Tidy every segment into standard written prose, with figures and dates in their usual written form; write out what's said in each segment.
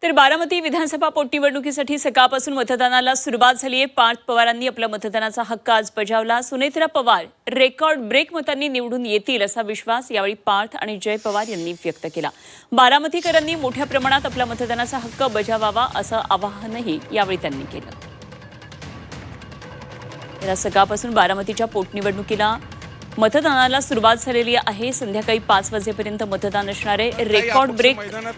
तर बारामती विधानसभा पोटनिवडणुकीसाठी सकाळपासून मतदानाला सुरुवात झाली आहे। पार्थ पवारांनी आपला मतदानाचा हक्क आज बजावला। सुनेत्रा पवार रेकॉर्ड ब्रेक मतांनी निवडून येतील असा विश्वास यावेळी पार्थ आणि जय पवार यांनी व्यक्त केला। बारामतीकरांनी मोठ्या प्रमाणात आपला मतदानाचा हक्क बजावावा असं आवाहनही यावेळी त्यांनी केलं। या सकाळपासून बारामतीच्या पोटनिवडणुकीला मतदानाला सुरुवात झालेली आहे। संध्याकाळी 5 वाजेपर्यंत मतदान असणार आहे। रेकॉर्ड ब्रेक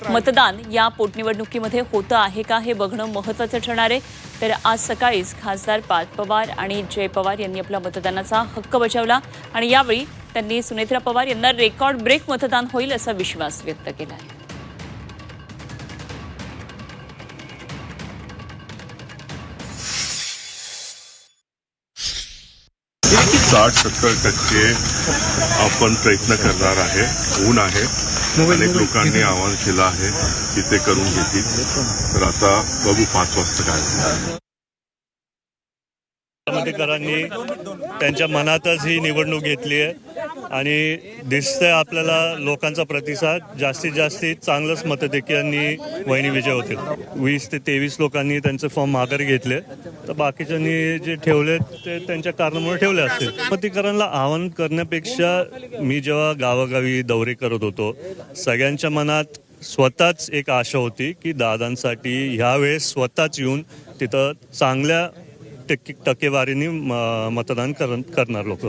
मतदान या पोटनिवडणुकीमध्ये होतं आहे का हे बघणं महत्त्वाचं ठरणार आहे। तर आज सकाळीच खासदार पार्थ पवार आणि जय पवार यांनी आपला मतदानाचा हक्क बजावला आणि यावेळी त्यांनी सुनेत्रा पवार यांना रेकॉर्ड ब्रेक मतदान होईल असा विश्वास व्यक्त केला आहे। 60-70% आपण प्रयत्न करणार आहे। ऊन आहे, अनेक लोकांनी आवाहन केलं आहे की ते करून घेतील। तर आता बघू 5 वाजता काय। बारामतीकरांनी त्यांच्या मनातच ही निवडणूक घेतली आहे आणि दिसतंय आपल्याला लोकांचा प्रतिसाद जास्तीत जास्त चांगलंच मतदेक्यांनी वहिनी विजय होतील। 20 ते 23 लोकांनी त्यांचे फॉर्म माघारी घेतले, तर बाकीच्यांनी जे ठेवले ते त्यांच्या कारणामुळे ठेवले असतील। बारामतीकरांना आवाहन करण्यापेक्षा मी जेव्हा गावागावी दौरे करत होतो, सगळ्यांच्या मनात स्वतःच एक आशा होती की दादांसाठी ह्यावेळेस स्वतःच येऊन तिथं चांगल्या टक्केवारीने मतदान करणार लोक।